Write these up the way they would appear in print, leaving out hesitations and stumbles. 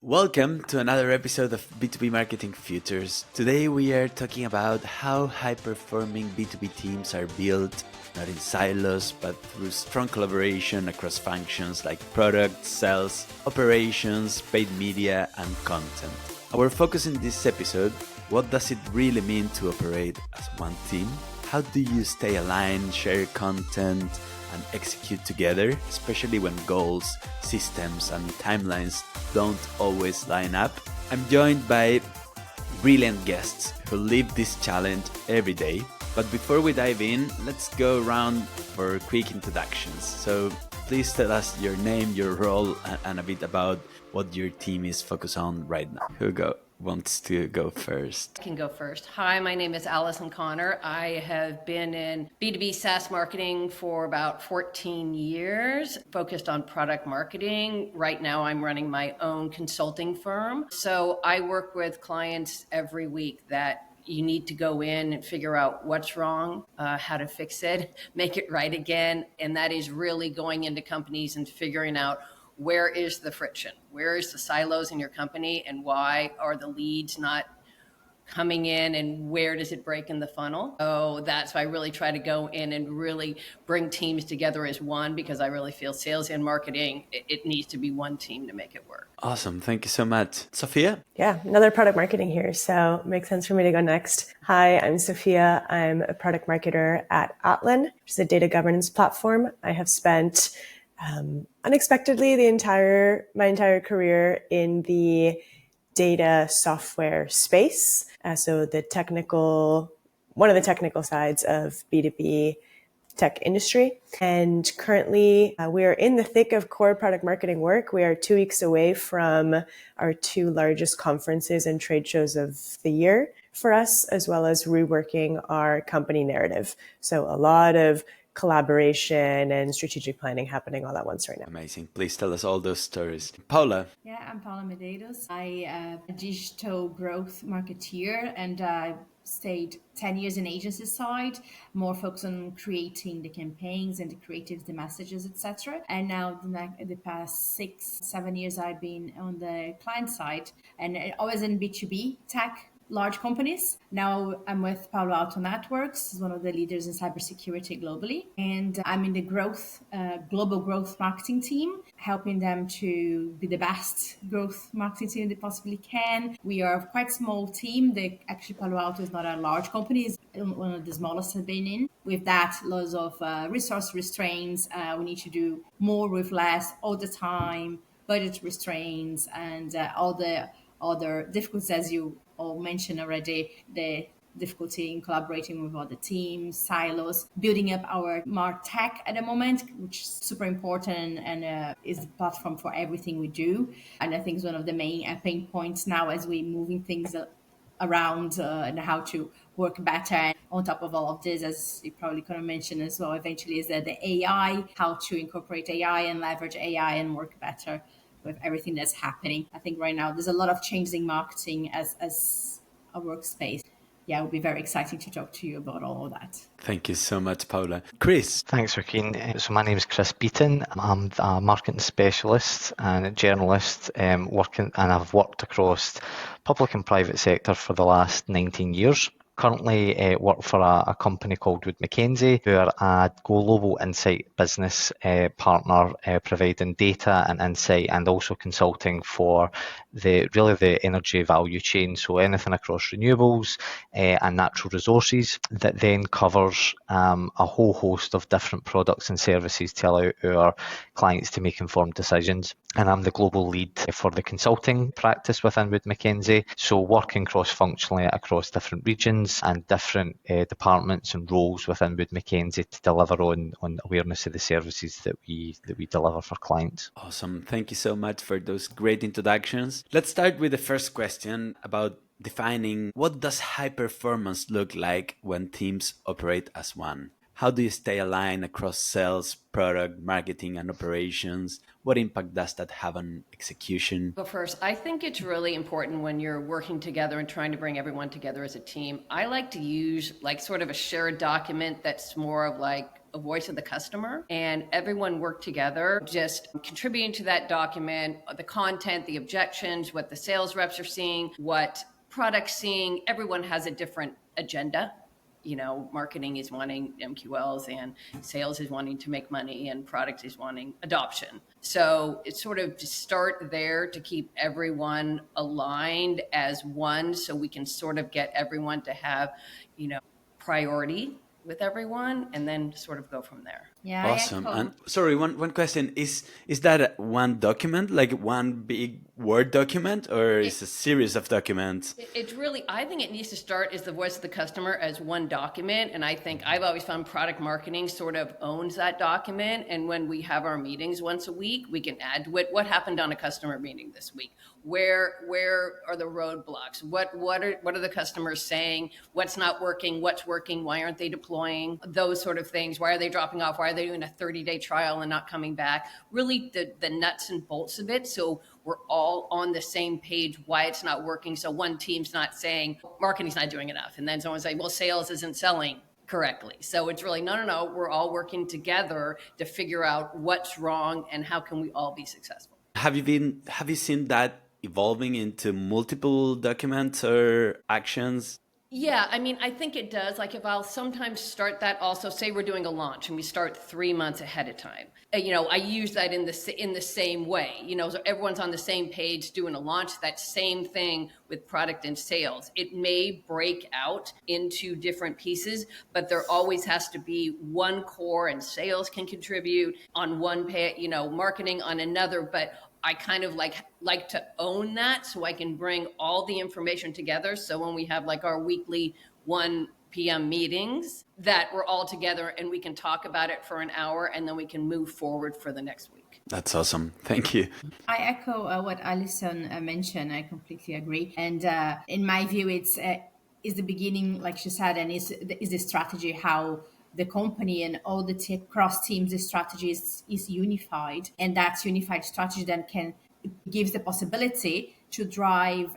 Welcome to another episode of B2B Marketing Futures. Today we are talking about how high-performing B2B teams are built, not in silos, but through strong collaboration across functions like product, sales, operations, paid media, and content. Our focus in this episode: what does it really mean to operate as one team? How do you stay aligned, share content, and execute together, especially when goals, systems, and timelines don't always line up? I'm joined by brilliant guests who live this challenge every day. But before we dive in, let's go around for quick introductions. So please tell us your name, your role, and a bit about what your team is focused on right now. Who wants to go first? I can go first. Hi, my name is Allison Connor. I have been in B2B SaaS marketing for about 14 years, focused on product marketing. Right now, I'm running my own consulting firm. So I work with clients every week that you need to go in and figure out what's wrong, how to fix it, make it right again. And that is really going into companies and figuring out where is the friction? Where is the silos in your company, and why are the leads not coming in, and where does it break in the funnel? So that's why I really try to go in and really bring teams together as one, because I really feel sales and marketing, it needs to be one team to make it work. Awesome. Thank you so much. Sophia? Yeah, another product marketing here. So it makes sense for me to go next. Hi, I'm Sophia. I'm a product marketer at Atlan, which is a data governance platform. I have spent unexpectedly my entire career in the data software space. So one of the technical sides of B2B tech industry. And currently we're in the thick of core product marketing work. We are 2 weeks away from our two largest conferences and trade shows of the year for us, as well as reworking our company narrative. So a lot of collaboration and strategic planning happening all at once right now. Amazing. Please tell us all those stories. Paula? Yeah, I'm Paula Medeiros. I am a digital growth marketeer, and I stayed 10 years in agency side, more focused on creating the campaigns and the creatives, the messages, etc. And now the past 6-7 years, I've been on the client side, and always in B2B tech, large companies. Now I'm with Palo Alto Networks, is one of the leaders in cybersecurity globally. And I'm in the global growth marketing team, helping them to be the best growth marketing team they possibly can. We are a quite small team. Actually, Palo Alto is not a large company. It's one of the smallest I've been in. With that, lots of resource restraints. We need to do more with less all the time, budget restraints, and all the other difficulties, as you all mentioned already, the difficulty in collaborating with other teams, silos, building up our MarTech at the moment, which is super important and is the platform for everything we do. And I think it's one of the main pain points now as we're moving things around and how to work better. And on top of all of this, as you probably could have mentioned as well, eventually is that the AI, how to incorporate AI and leverage AI and work better with everything that's happening. I think right now there's a lot of changes in marketing as a workspace. Yeah, it would be very exciting to talk to you about all of that. Thank you so much, Paula. Chris? Thanks, Joaquin. So my name is Chris Beaton. I'm a marketing specialist and a journalist, and I've worked across public and private sector for the last 19 years. Currently work for a company called Wood Mackenzie, who are a global insight business partner, providing data and insight and also consulting for the energy value chain. So anything across renewables and natural resources that then covers a whole host of different products and services to allow our clients to make informed decisions. And I'm the global lead for the consulting practice within Wood Mackenzie. So working cross-functionally across different regions and different departments and roles within Wood Mackenzie to deliver on awareness of the services that we deliver for clients. Awesome. Thank you so much for those great introductions. Let's start with the first question about defining what does high performance look like when teams operate as one. How do you stay aligned across sales, product, marketing, and operations? What impact does that have on execution? Well, first, I think it's really important when you're working together and trying to bring everyone together as a team. I like to use like sort of a shared document that's more of like a voice of the customer, and everyone worked together, just contributing to that document, the content, the objections, what the sales reps are seeing, what products seeing. Everyone has a different agenda. Marketing is wanting MQLs, and sales is wanting to make money, and product is wanting adoption. So it's sort of to start there to keep everyone aligned as one, so we can sort of get everyone to have, priority with everyone, and then sort of go from there. Yeah, Awesome. And sorry, one question is that one document, like one big Word document, or is a series of documents? It's really, I think it needs to start as the voice of the customer as one document. And I think I've always found product marketing sort of owns that document. And when we have our meetings once a week, we can add to it what happened on a customer meeting this week. Where are the roadblocks? What are the customers saying? What's not working? What's working? Why aren't they deploying? Those sort of things. Why are they dropping off? Why are they doing a 30-day trial and not coming back? Really the nuts and bolts of it. So we're all on the same page why it's not working. So one team's not saying marketing's not doing enough. And then someone's like, well, sales isn't selling correctly. So it's really, no. We're all working together to figure out what's wrong and how can we all be successful. Have you seen that evolving into multiple documents or actions? Yeah, I mean, I think it does. Like if I'll sometimes start that also, say we're doing a launch and we start 3 months ahead of time. I use that in the same way, so everyone's on the same page doing a launch. That same thing with product and sales. It may break out into different pieces, but there always has to be one core, and sales can contribute on one page, marketing on another, but I kind of like to own that so I can bring all the information together. So when we have like our weekly 1 p.m. meetings, that we're all together and we can talk about it for an hour, and then we can move forward for the next week. That's awesome. Thank you. I echo what Alison mentioned. I completely agree. And in my view, it's the beginning, like she said, and is the strategy, how the company and all the cross teams, the strategy is unified. And that unified strategy then gives the possibility to drive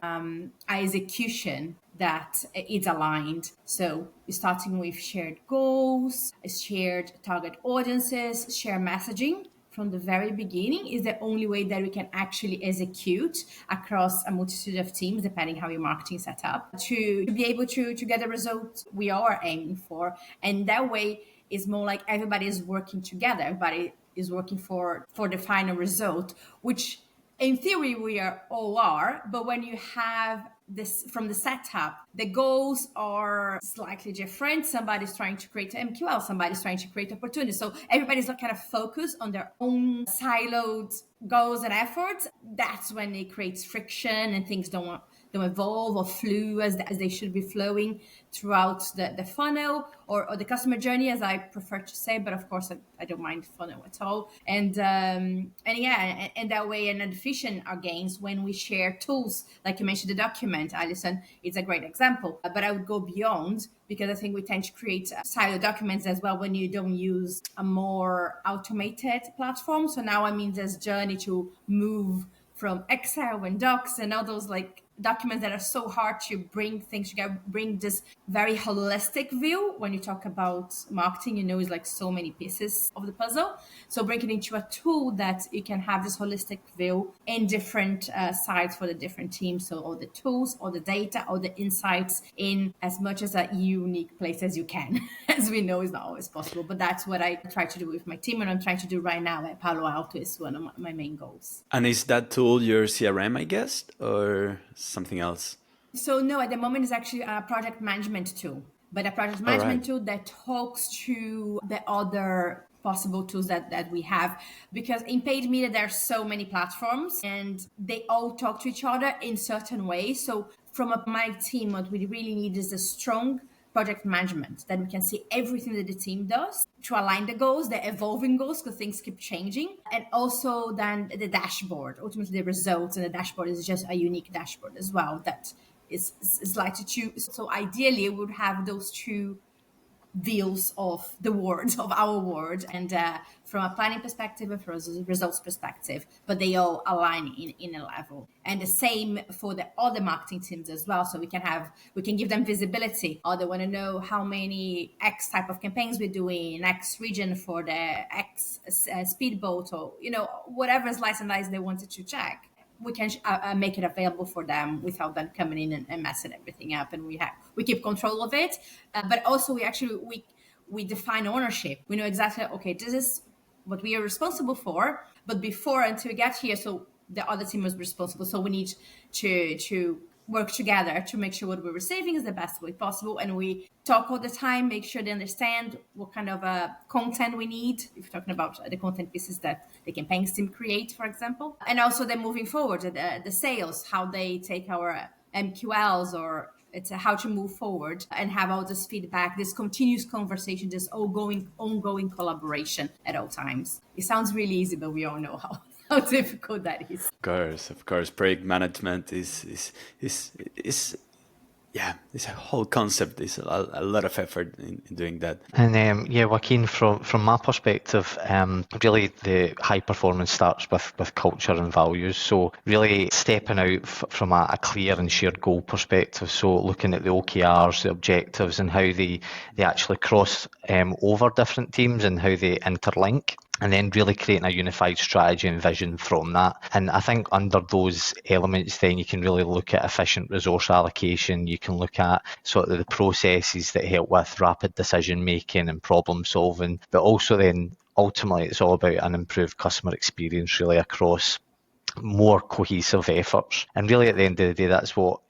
execution that is aligned. So starting with shared goals, shared target audiences, shared messaging from the very beginning is the only way that we can actually execute across a multitude of teams, depending how your marketing is set up, to be able to get the results we are aiming for. And that way is more like everybody is working together. Everybody is working for the final result, which in theory we all are, but when you have this from the setup, the goals are slightly different. Somebody's trying to create MQL, somebody's trying to create opportunities. So everybody's kind of focused on their own siloed goals and efforts. That's when it creates friction and things don't evolve or flow as they should be flowing throughout the funnel or the customer journey, as I prefer to say. But of course, I don't mind funnel at all. And that way, and efficient are gains when we share tools, like you mentioned, the document, Alison. It's a great example. But I would go beyond, because I think we tend to create silo documents as well when you don't use a more automated platform. So now, there's journey to move from Excel and Docs and all those like documents that are so hard to bring things together, bring this very holistic view. When you talk about marketing, it's like so many pieces of the puzzle. So bring it into a tool that you can have this holistic view in different sites for the different teams. So all the tools, all the data, all the insights in as much as a unique place as you can. As we know, is not always possible, but that's what I try to do with my team, and I'm trying to do right now at Palo Alto. Is one of my main goals. And is that tool your CRM, I guess, or something else? So no, at the moment it's actually a project management tool, but a project management tool that talks to the other possible tools that we have, because in paid media there are so many platforms and they all talk to each other in certain ways. So from my team, what we really need is a strong project management, that we can see everything that the team does to align the goals, the evolving goals, because things keep changing. And also then the dashboard, ultimately the results, and the dashboard is just a unique dashboard as well that is like to choose. So ideally we would have those two views of the world, of our world, and from a planning perspective and from a results perspective, but they all align in a level. And the same for the other marketing teams as well. So we can give them visibility, or they want to know how many X type of campaigns we're doing in X region for the X speedboat, or whatever slice and dice they wanted to check. We can make it available for them without them coming in and messing everything up, and we keep control of it. But also we define ownership. We know exactly, okay, this is what we are responsible for, but before, until we get here, so the other team was responsible, so we need to work together to make sure what we're receiving is the best way possible. And we talk all the time, make sure they understand what kind of content we need, if we're talking about the content pieces that the campaigns team create, for example. And also then moving forward, the sales, how they take our MQLs, or it's how to move forward and have all this feedback, this continuous conversation, this ongoing collaboration at all times. It sounds really easy, but we all know how difficult that is. Of course, project management is it's a whole concept. It's a lot of effort in doing that. And Joaquin, from my perspective, really the high performance starts with culture and values. So really stepping out from a clear and shared goal perspective. So looking at the OKRs, the objectives, and how they actually cross over different teams and how they interlink. And then really creating a unified strategy and vision from that. And I think under those elements, then you can really look at efficient resource allocation. You can look at sort of the processes that help with rapid decision making and problem solving. But also then ultimately it's all about an improved customer experience really across more cohesive efforts. And really at the end of the day, that's what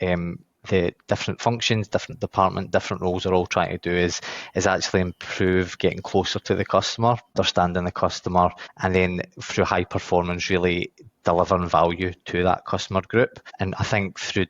the different functions, different department, different roles are all trying to do is actually improve getting closer to the customer, understanding the customer, and then through high performance really delivering value to that customer group. And I think through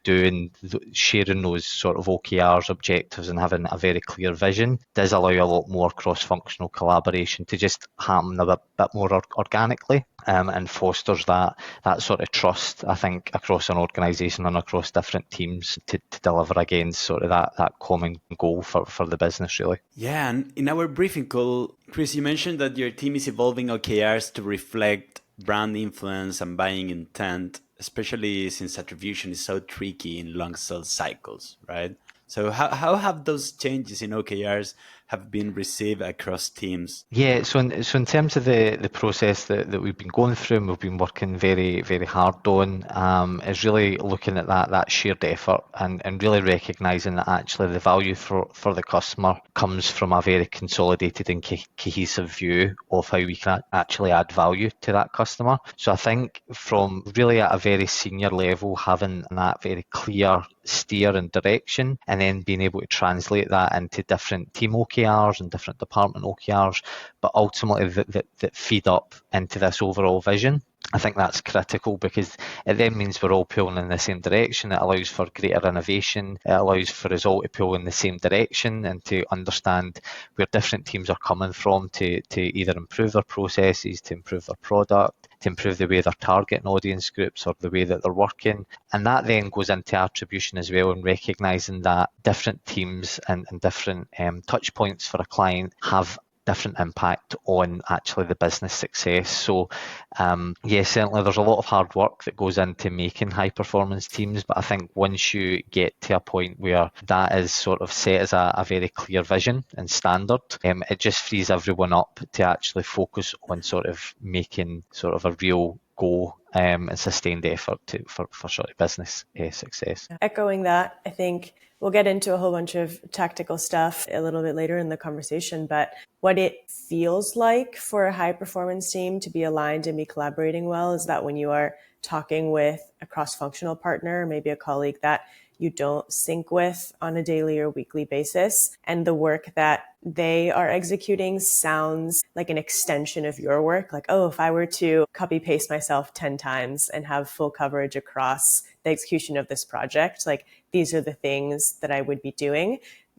sharing those sort of OKRs, objectives, and having a very clear vision does allow a lot more cross-functional collaboration to just happen a bit more organically, and fosters that sort of trust, I think, across an organisation and across different teams to deliver against sort of that common goal for the business, really. Yeah, and in our briefing call, Chris, you mentioned that your team is evolving OKRs to reflect brand influence and buying intent, especially since attribution is so tricky in long sales cycles, right? So how have those changes in OKRs have been received across teams? Yeah, so in terms of the process that we've been going through and we've been working very, very hard on, is really looking at that shared effort and really recognising that actually the value for the customer comes from a very consolidated and cohesive view of how we can actually add value to that customer. So I think from really at a very senior level, having that very clear steer and direction, and then being able to translate that into different team OKRs and different department OKRs, but ultimately that feed up into this overall vision. I think that's critical because it then means we're all pulling in the same direction. It allows for greater innovation. It allows for us all to pull in the same direction and to understand where different teams are coming from to either improve their processes, to improve their product, to improve the way they're targeting audience groups or the way that they're working. And that then goes into attribution as well, and recognising that different teams and different touch points for a client have different impact on actually the business success. So certainly there's a lot of hard work that goes into making high performance teams, but I think once you get to a point where that is sort of set as a very clear vision and standard, it just frees everyone up to actually focus on sort of making sort of a real go and sustained effort for sort of business success. Echoing that, I think we'll get into a whole bunch of tactical stuff a little bit later in the conversation, but what it feels like for a high performance team to be aligned and be collaborating well is that when you are talking with a cross-functional partner, maybe a colleague that you don't sync with on a daily or weekly basis, and the work that they are executing sounds like an extension of your work. Like, oh, if I were to copy paste myself 10 times and have full coverage across the execution of this project, like these are the things that I would be doing.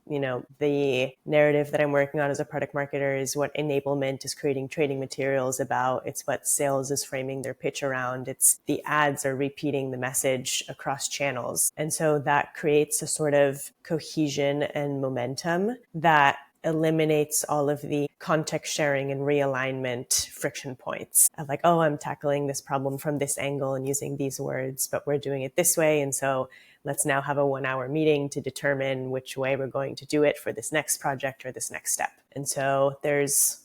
You know, the narrative that I'm working on as a product marketer is what enablement is creating training materials about. It's what sales is framing their pitch around. It's the ads are repeating the message across channels. And so that creates a sort of cohesion and momentum that eliminates all of the context sharing and realignment friction points of like, oh, I'm tackling this problem from this angle and using these words, but we're doing it this way. And so let's now have a 1-hour meeting to determine which way we're going to do it for this next project or this next step. And so there's,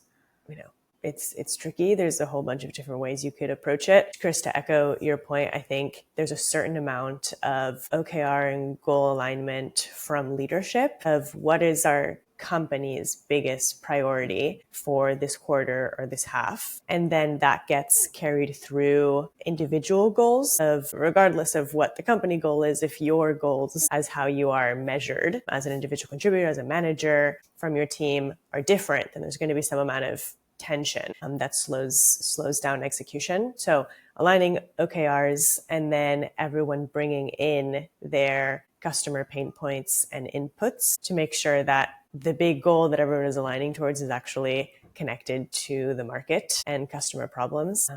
it's tricky. There's a whole bunch of different ways you could approach it. Chris, to echo your point, I think there's a certain amount of OKR and goal alignment from leadership of what is our company's biggest priority for this quarter or this half. And then that gets carried through individual goals of regardless of what the company goal is, if your goals as how you are measured as an individual contributor, as a manager from your team are different, then there's going to be some amount of tension that slows down execution. So aligning OKRs and then everyone bringing in their customer pain points and inputs to make sure that the big goal that everyone is aligning towards is actually connected to the market and customer problems,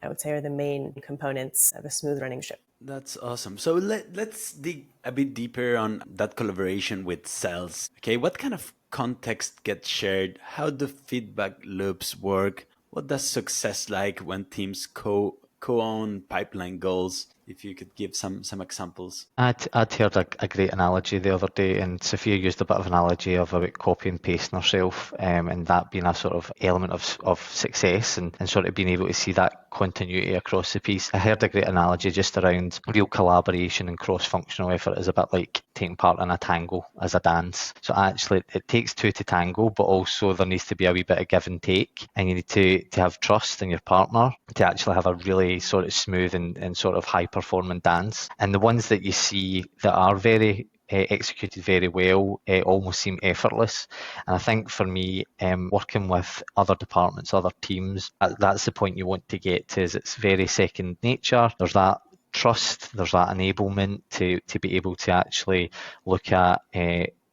I would say are the main components of a smooth running ship. That's awesome. So let's dig a bit deeper on that collaboration with sales. Okay, what kind of context gets shared? How do feedback loops work? What does success like when teams co-own pipeline goals? If you could give some examples. I'd heard a great analogy the other day, and Sophia used a bit of analogy of about copy and pasting herself, and that being a sort of element of success and sort of being able to see that continuity across the piece. I heard a great analogy just around real collaboration and cross-functional effort is a bit like taking part in a tango as a dance. So actually it takes two to tango, but also there needs to be a wee bit of give and take, and you need to have trust in your partner to actually have a really sort of smooth and sort of high performing dance. And the ones that you see that are very executed very well almost seem effortless. And I think for me, working with other departments, other teams, that's the point you want to get to, is it's very second nature. There's that trust, there's that enablement to be able to actually look at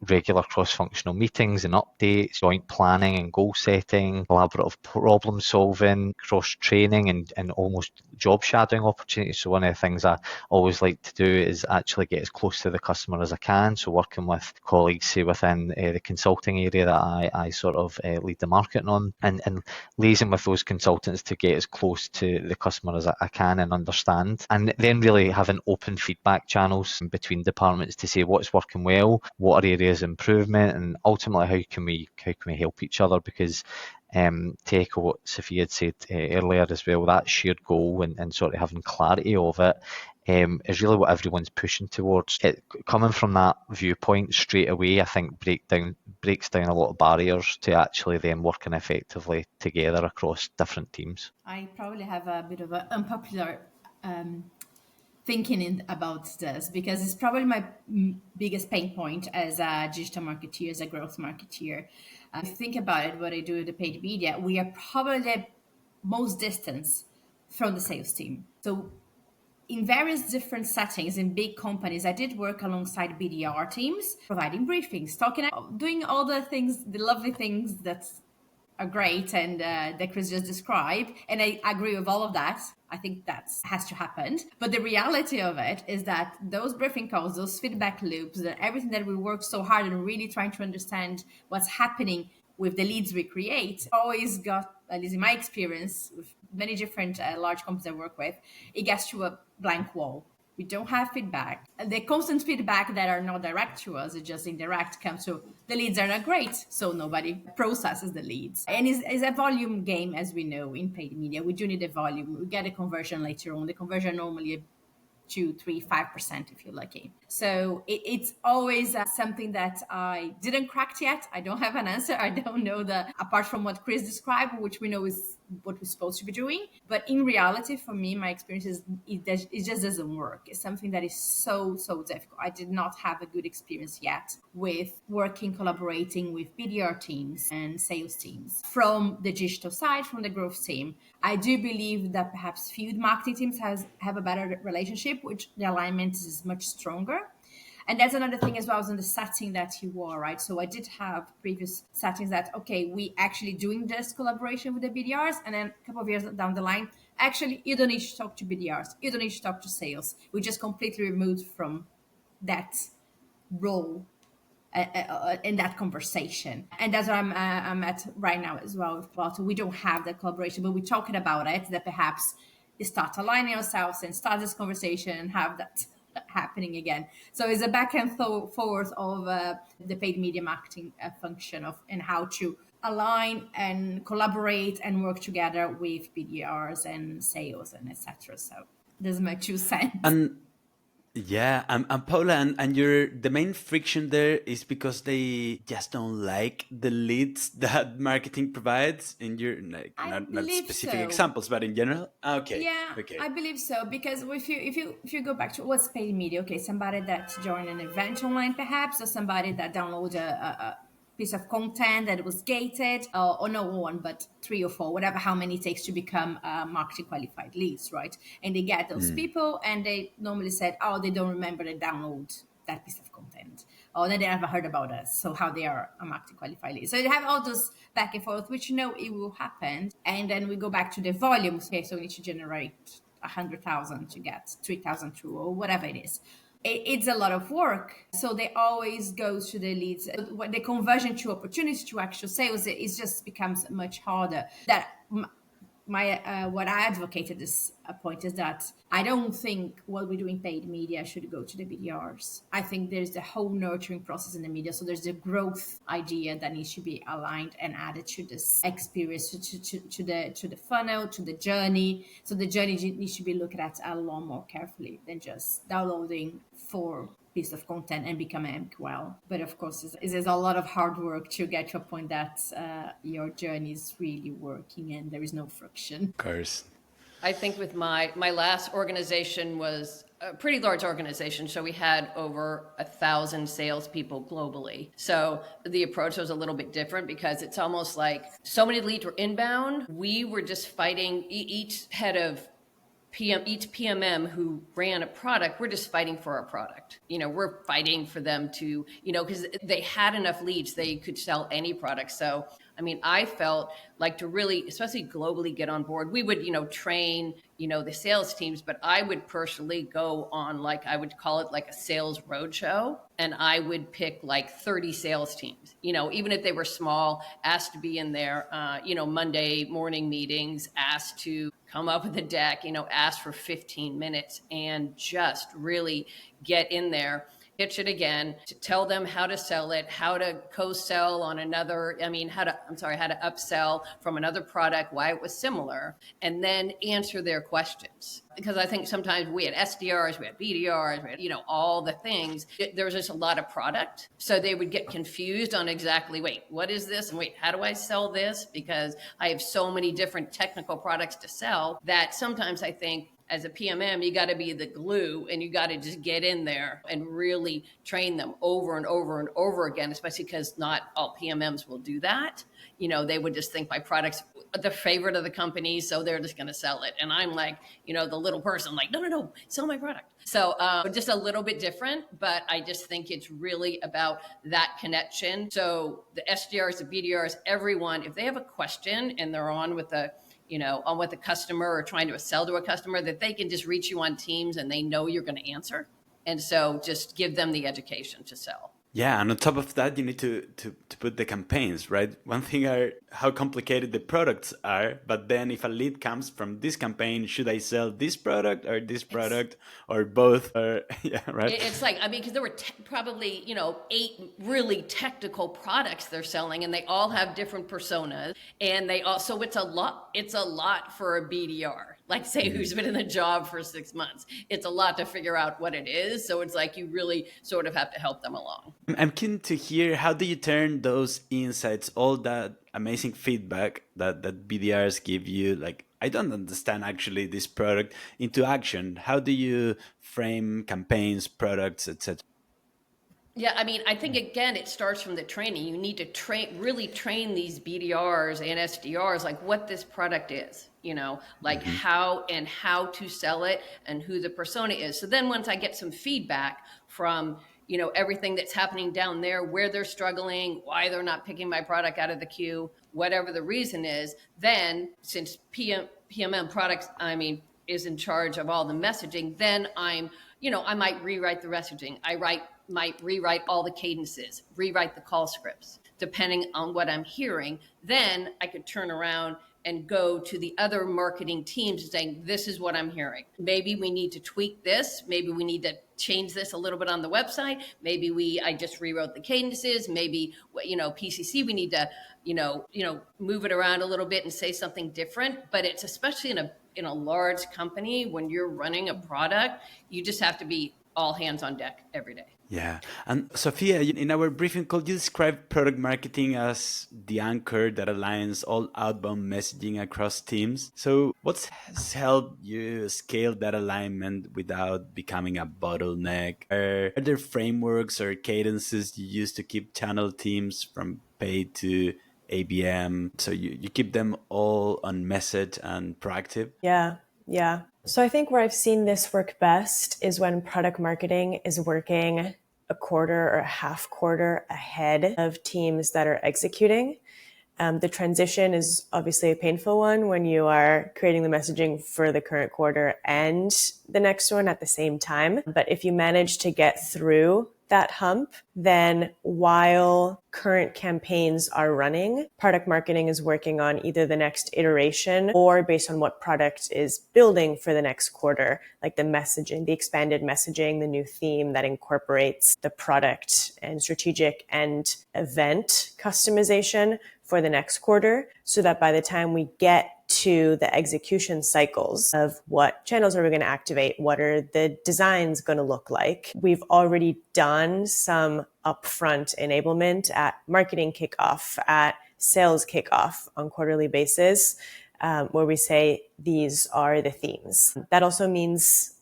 regular cross-functional meetings and updates, joint planning and goal setting, collaborative problem solving, cross-training and almost job shadowing opportunities. So one of the things I always like to do is actually get as close to the customer as I can. So working with colleagues, say within the consulting area that I sort of lead the marketing on, and liaising with those consultants to get as close to the customer as I can and understand. And then really having open feedback channels between departments to say what's working well, what are areas of improvement, and ultimately how can we help each other, because to echo what Sophia had said earlier as well, that shared goal and sort of having clarity of it is really what everyone's pushing towards. Coming from that viewpoint straight away, I think breaks down a lot of barriers to actually then working effectively together across different teams. I probably have a bit of an unpopular thinking about this, because it's probably my biggest pain point as a digital marketeer, as a growth marketeer. If you think about it, what I do with the paid media, we are probably the most distance from the sales team. So in various different settings in big companies, I did work alongside BDR teams, providing briefings, doing all the things, the lovely things that are great and that Chris just described. And I agree with all of that. I think that has to happen. But the reality of it is that those briefing calls, those feedback loops, everything that we work so hard and really trying to understand what's happening with the leads we create, always got, at least in my experience with many different large companies I work with, it gets to a blank wall. We don't have feedback. The constant feedback that are not direct to us, it's just indirect, comes to the leads are not great, so nobody processes the leads. And it's a volume game, as we know in paid media. We do need a volume. We get a conversion later on. The conversion normally 2, 3, 5% if you're lucky. So it's always something that I didn't crack yet. I don't have an answer. I don't know apart from what Chris described, which we know is what we're supposed to be doing. But in reality, for me, my experience is it just doesn't work. It's something that is so difficult. I did not have a good experience yet with collaborating with BDR teams and sales teams from the digital side, from the growth team. I do believe that perhaps field marketing teams have a better relationship, which the alignment is much stronger. And that's another thing as well as in the setting that you were, right? So I did have previous settings that, okay, we actually doing this collaboration with the BDRs, and then a couple of years down the line, actually, you don't need to talk to BDRs. You don't need to talk to sales. We just completely removed from that role in that conversation. And that's what I'm at right now as well with Plato. We don't have that collaboration, but we're talking about it, that perhaps start aligning ourselves and start this conversation and have that happening again. So it's a back and forth of the paid media marketing function of and how to align and collaborate and work together with BDRs and sales and etc. So this is my 2 cents. And yeah, and Paula, and the main friction there is because they just don't like the leads that marketing provides in your, like, I not believe specific so. examples, but in general. Okay, Yeah, okay. I believe so, because if you go back to what's paid media, okay, somebody that joined an event online perhaps, or somebody that downloaded a piece of content that was gated, or no one, but 3 or 4, whatever, how many it takes to become marketing qualified leads, right? And they get those people, and they normally said, oh, they don't remember to download that piece of content, or they never heard about us, so how they are a marketing qualified lead. So you have all those back and forth, which it will happen. And then we go back to the volumes. Okay, so we need to generate 100,000 to get 3,000 through, or whatever it is. It's a lot of work, so they always go to the leads. The conversion to opportunity to actual sales, it just becomes much harder. That my what I advocated this point is that I don't think what we do in paid media should go to the BDRs. I think there's the whole nurturing process in the media. So there's the growth idea that needs to be aligned and added to this experience, to the funnel, to the journey. So the journey needs to be looked at a lot more carefully than just downloading 4 piece of content and become MQL. But of course, there's a lot of hard work to get to a point that your journey is really working and there is no friction. Of course. I think with my last organization was a pretty large organization. So we had over 1,000 salespeople globally. So the approach was a little bit different, because it's almost like so many leads were inbound. We were just fighting each head of each PMM who ran a product. We're just fighting for our product. We're fighting for them to, because they had enough leads, they could sell any product. So, I felt like to really, especially globally, get on board. We would, train, the sales teams, but I would personally go on, like, I would call it like a sales roadshow. And I would pick like 30 sales teams, even if they were small, asked to be in there, Monday morning meetings, asked to come up with a deck, ask for 15 minutes and just really get in there, pitch it again, to tell them how to sell it, how to co-sell on another, how to upsell from another product, why it was similar, and then answer their questions. Because I think sometimes we had SDRs, we had BDRs, we had, all the things. There was just a lot of product. So they would get confused on exactly, wait, what is this? And wait, how do I sell this? Because I have so many different technical products to sell that sometimes I think as a PMM, you got to be the glue, and you got to just get in there and really train them over and over and over again, especially because not all PMMs will do that. They would just think my product's the favorite of the company, so they're just going to sell it. And I'm like, the little person, like, no, sell my product. So just a little bit different, but I just think it's really about that connection. So the SDRs, the BDRs, everyone, if they have a question and they're on with a customer or trying to sell to a customer, that they can just reach you on Teams and they know you're going to answer. And so just give them the education to sell. Yeah, and on top of that, you need to put the campaigns, right? One thing are how complicated the products are, but then if a lead comes from this campaign, should I sell this product or this product or both? Or yeah, right? It's like, because there were probably, 8 really technical products they're selling, and they all have different personas, and they also, it's a lot for a BDR. Like, say, who's been in the job for 6 months. It's a lot to figure out what it is. So it's like you really sort of have to help them along. I'm keen to hear, how do you turn those insights, all that amazing feedback that BDRs give you, like, I don't understand actually this product, into action? How do you frame campaigns, products, etc.? Yeah, I think, again, it starts from the training. You need to really train these BDRs and SDRs, like what this product is, like how to sell it and who the persona is. So then once I get some feedback from, everything that's happening down there, where they're struggling, why they're not picking my product out of the queue, whatever the reason is, then since PMM products, is in charge of all the messaging, then I'm I might rewrite the messaging. Might rewrite all the cadences, rewrite the call scripts, depending on what I'm hearing. Then I could turn around and go to the other marketing teams and saying, this is what I'm hearing. Maybe we need to tweak this. Maybe we need to change this a little bit on the website. I just rewrote the cadences. Maybe, PCC, we need to, move it around a little bit and say something different. But it's especially in a large company, when you're running a product, you just have to be all hands on deck every day. Yeah. And Sophia, in our briefing call, you described product marketing as the anchor that aligns all outbound messaging across teams. So what's has helped you scale that alignment without becoming a bottleneck? Are there frameworks or cadences you use to keep channel teams from paid to ABM? So you keep them all on message and proactive? Yeah. Yeah. So I think where I've seen this work best is when product marketing is working a quarter or a half quarter ahead of teams that are executing. The transition is obviously a painful one when you are creating the messaging for the current quarter and the next one at the same time. But if you manage to get through that hump, then while current campaigns are running, product marketing is working on either the next iteration or based on what product is building for the next quarter, like the messaging, the expanded messaging, the new theme that incorporates the product and strategic and event customization for the next quarter, so that by the time we get to the execution cycles of what channels are we going to activate, what are the designs going to look like, we've already done some upfront enablement at marketing kickoff, at sales kickoff on quarterly basis, where we say these are the themes. That also means,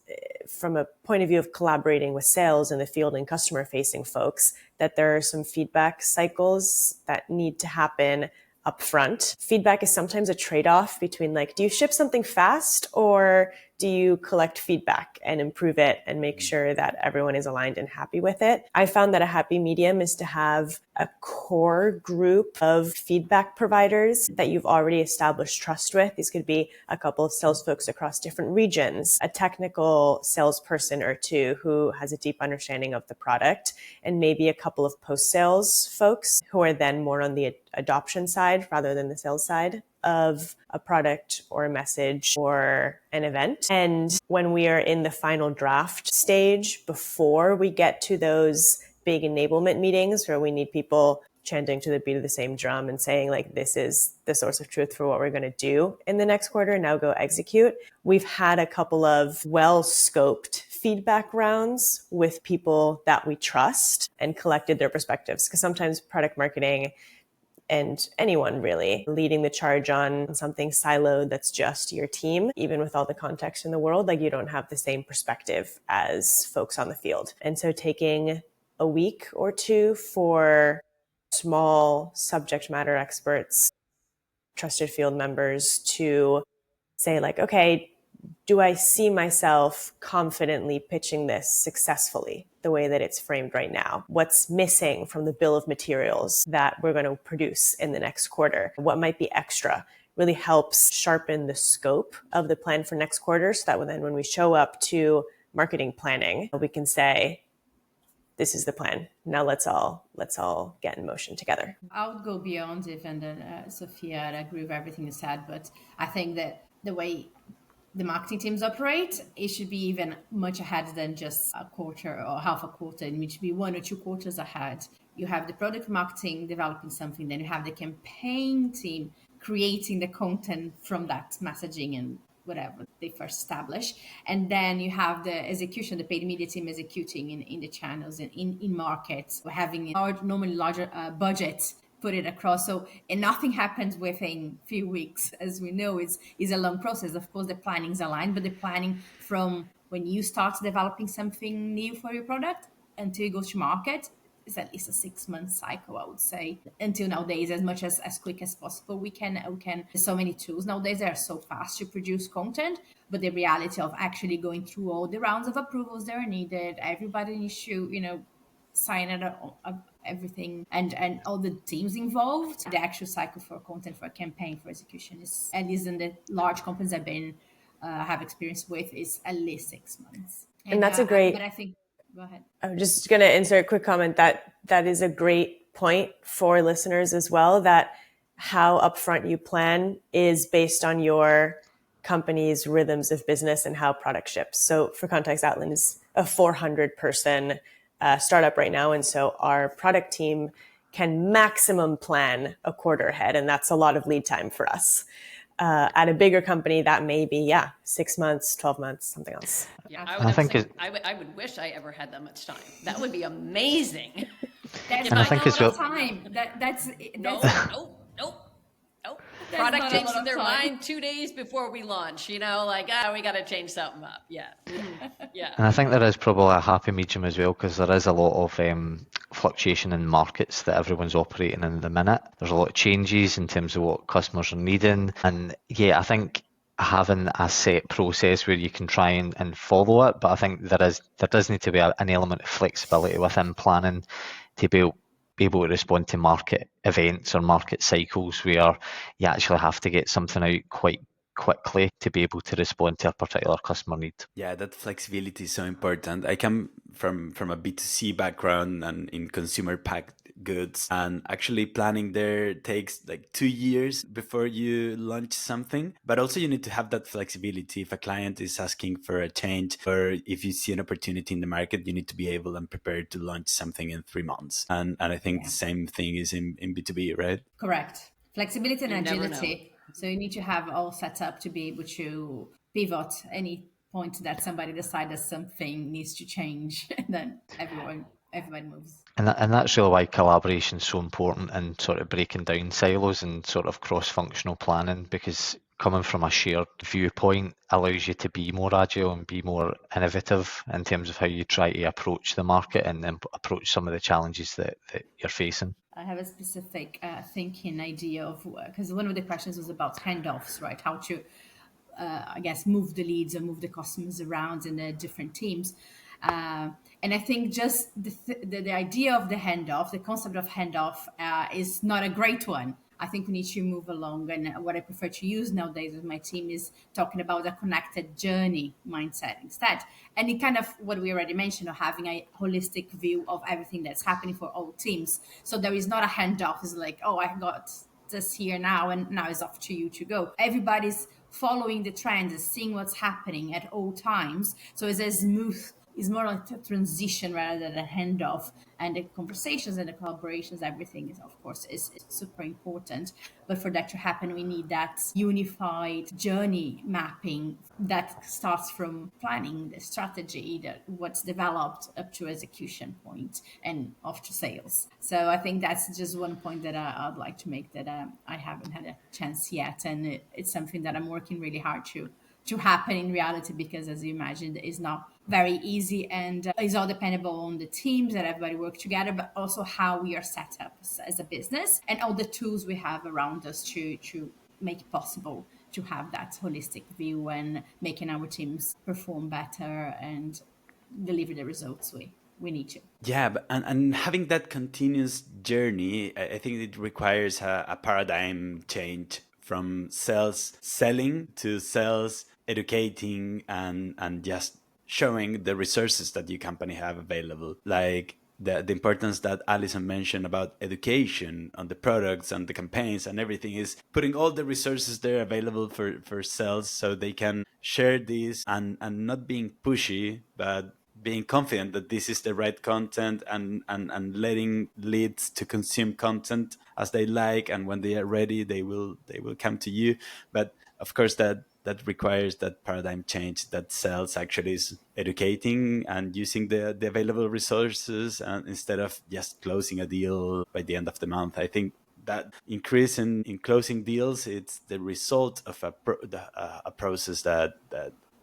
from a point of view of collaborating with sales in the field and customer facing folks, that there are some feedback cycles that need to happen upfront. Feedback is sometimes a trade-off between do you ship something fast or do you collect feedback and improve it and make sure that everyone is aligned and happy with it? I found that a happy medium is to have a core group of feedback providers that you've already established trust with. These could be a couple of sales folks across different regions, a technical salesperson or two who has a deep understanding of the product, and maybe a couple of post-sales folks who are then more on the adoption side rather than the sales side of a product or a message or an event. And when we are in the final draft stage, before we get to those big enablement meetings where we need people chanting to the beat of the same drum and saying this is the source of truth for what we're going to do in the next quarter, now go execute, we've had a couple of well-scoped feedback rounds with people that we trust and collected their perspectives. Because sometimes product marketing and anyone really leading the charge on something siloed that's just your team, even with all the context in the world, you don't have the same perspective as folks on the field. And so taking a week or two for small subject matter experts, trusted field members to say okay, do I see myself confidently pitching this successfully the way that it's framed right now? What's missing from the bill of materials that we're going to produce in the next quarter? What might be extra? Really helps sharpen the scope of the plan for next quarter, so that when we show up to marketing planning, we can say, this is the plan. Now let's all get in motion together. I would go beyond even Sophia, and I agree with everything you said, but I think that the way the marketing teams operate, it should be even much ahead than just a quarter or half a quarter. It should be 1 or 2 quarters ahead. You have the product marketing developing something, then you have the campaign team creating the content from that messaging and whatever they first establish. And then you have the execution, the paid media team executing in the channels and in markets, having normally larger budgets put it across. And nothing happens within a few weeks. As we know, is a long process. Of course, the planning is aligned, but the planning from when you start developing something new for your product until it goes to market is at least a 6-month cycle, I would say. Until nowadays, as much as quick as possible, we can. There's so many tools nowadays that are so fast to produce content, but the reality of actually going through all the rounds of approvals that are needed, everybody needs to, sign it up, everything, and all the teams involved. The actual cycle for content, for a campaign, for execution is, at least in the large companies I've been have experience with, is at least 6 months. And that's a great, but I think, go ahead. I'm just going to insert a quick comment that is a great point for listeners as well, that how upfront you plan is based on your company's rhythms of business and how product ships. So for context, Outland is a 400 person startup right now. And so our product team can maximum plan a quarter ahead. And that's a lot of lead time for us. At a bigger company, that may be, 6 months, 12 months, something else. Yeah, I would wish I ever had that much time. That would be amazing. That's And I not think a as lot of well- time. That's Nope. That's Product not a changes lot of their time. mind 2 days before we launch, we got to change something up. Yeah. Yeah. And I think there is probably a happy medium as well, because there is a lot of fluctuation in markets that everyone's operating in at the minute. There's a lot of changes in terms of what customers are needing. And yeah, I think having a set process where you can try and follow it, but I think there does need to be an element of flexibility within planning to be able to respond to market events or market cycles where you actually have to get something out quite quickly to be able to respond to a particular customer need. Yeah, that flexibility is so important. I come from a B2C background and in consumer packed goods, and actually planning there takes like 2 years before you launch something. But also you need to have that flexibility. If a client is asking for a change, or if you see an opportunity in the market, you need to be able and prepared to launch something in 3 months. And I think the same thing is in B2B, right? Correct. Flexibility and You never agility. So you need to have all set up to be able to pivot any point that somebody decides something needs to change, and then everybody moves. And that's really why collaboration is so important, and sort of breaking down silos and sort of cross-functional planning, because coming from a shared viewpoint allows you to be more agile and be more innovative in terms of how you try to approach the market and then approach some of the challenges that you're facing. I have a specific thinking idea of, because one of the questions was about handoffs, right? How to, I guess, move the leads and move the customers around in the different teams. And I think just the idea of the handoff, the concept of handoff is not a great one. I think we need to move along. And what I prefer to use nowadays with my team is talking about a connected journey mindset instead. And it kind of what we already mentioned, of having a holistic view of everything that's happening for all teams. So there is not a handoff. It's like, oh, I got this here now, and now it's off to you to go. Everybody's following the trends, seeing what's happening at all times. So it's a smooth, it's more like a transition rather than a handoff. And the conversations and the collaborations, everything is, of course, is super important. But for that to happen, we need that unified journey mapping that starts from planning the strategy, that what's developed up to execution point and off to sales. So I think that's just one point that I'd like to make, that I haven't had a chance yet. And it's something that I'm working really hard to happen in reality, because as you imagine, it's not very easy, and it's all dependable on the teams that everybody work together, but also how we are set up as a business and all the tools we have around us to make it possible to have that holistic view and making our teams perform better and deliver the results we need to. Yeah, and having that continuous journey, I think it requires a paradigm change from sales selling to sales educating and just showing the resources that your company have available. Like the importance that Alison mentioned about education on the products and the campaigns and everything, is putting all the resources there available for sales, so they can share this and not being pushy, but being confident that this is the right content, and letting leads to consume content as they like, and when they are ready they will come to you. But of course that requires that paradigm change, that sales actually is educating and using the available resources, and instead of just closing a deal by the end of the month. I think that increase in closing deals, it's the result of a process that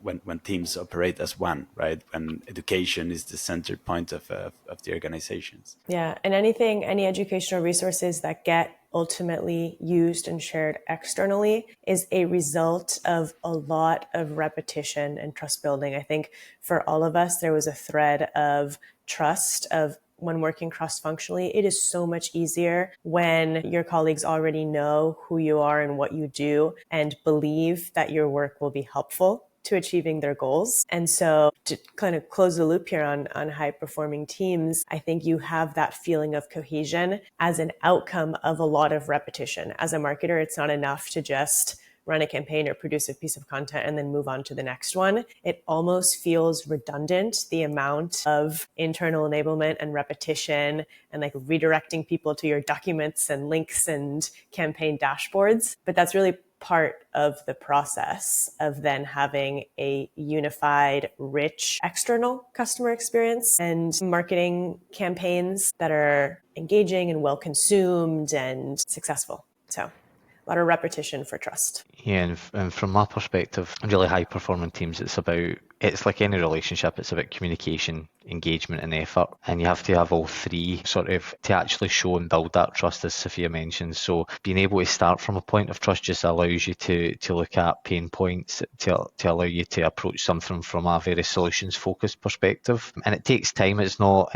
when teams operate as one, right? When education is the center point of the organizations. Yeah, and any educational resources that get ultimately used and shared externally is a result of a lot of repetition and trust building. I think for all of us, there was a thread of trust of when working cross-functionally. It is so much easier when your colleagues already know who you are and what you do and believe that your work will be helpful to achieving their goals. And so to kind of close the loop here on high performing teams, I think you have that feeling of cohesion as an outcome of a lot of repetition. As a marketer, it's not enough to just run a campaign or produce a piece of content and then move on to the next one. It almost feels redundant, the amount of internal enablement and repetition and like redirecting people to your documents and links and campaign dashboards. But that's really part of the process of then having a unified, rich external customer experience and marketing campaigns that are engaging and well consumed and successful. So a lot of repetition for trust. Yeah, and from my perspective, really high performing teams, it's like any relationship, it's about communication, engagement and effort. And you have to have all three sort of to actually show and build that trust, as Sophia mentioned. So being able to start from a point of trust just allows you to look at pain points, to allow you to approach something from a very solutions focused perspective. And it takes time. It's not,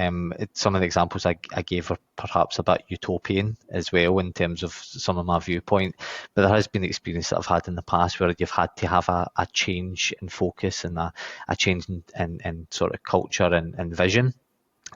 some of the examples I gave are perhaps a bit utopian as well in terms of some of my viewpoint. But there has been experience that I've had in the past where you've had to have a change in focus and a change in sort of culture and vision.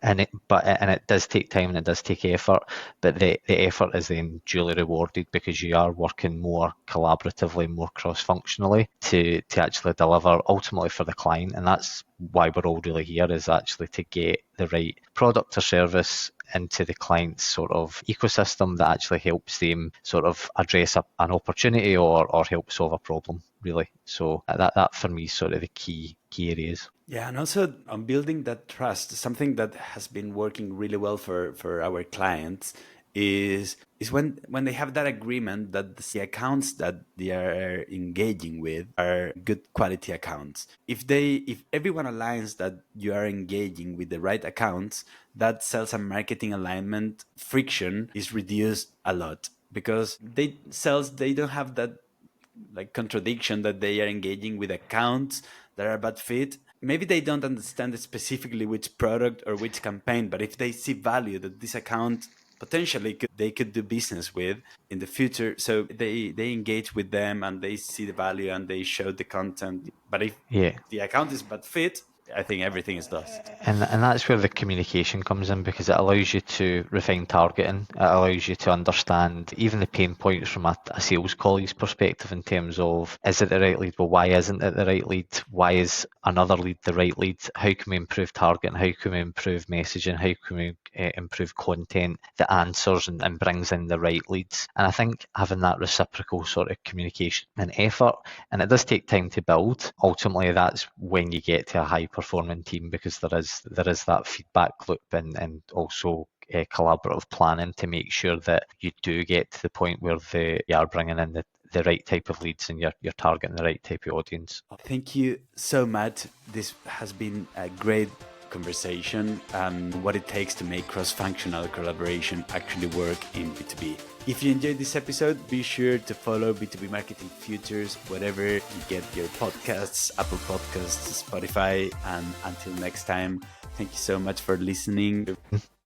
And it does take time and it does take effort, but the effort is then duly rewarded because you are working more collaboratively, more cross-functionally to actually deliver ultimately for the client. And that's why we're all really here, is actually to get the right product or service into the client's sort of ecosystem that actually helps them sort of address an opportunity or help solve a problem, really. So that for me is sort of the key areas. Yeah, and also on building that trust, something that has been working really well for our clients is when they have that agreement that the accounts that they are engaging with are good quality accounts. If everyone aligns that you are engaging with the right accounts, that sales and marketing alignment friction is reduced a lot, because they don't have that like contradiction that they are engaging with accounts that are a bad fit. Maybe they don't understand specifically which product or which campaign, but if they see value that this account potentially they could do business with in the future, so they engage with them and they see the value and they show the content. But if the account is bad fit, I think everything is lost. And that's where the communication comes in, because it allows you to refine targeting. It allows you to understand even the pain points from a sales colleague's perspective in terms of, is it the right lead? Well, why isn't it the right lead? Why is another lead the right lead? How can we improve targeting? How can we improve messaging? How can we improve content that answers and brings in the right leads? And I think having that reciprocal sort of communication and effort, and it does take time to build, ultimately that's when you get to a high performing team, because there is that feedback loop and also collaborative planning to make sure that you do get to the point where you are bringing in the right type of leads and you're targeting the right type of audience. Thank you so much. This has been a great conversation on what it takes to make cross-functional collaboration actually work in B2B. If you enjoyed this episode, be sure to follow B2B Marketing Futures wherever you get your podcasts, Apple Podcasts, Spotify, and until next time, thank you so much for listening.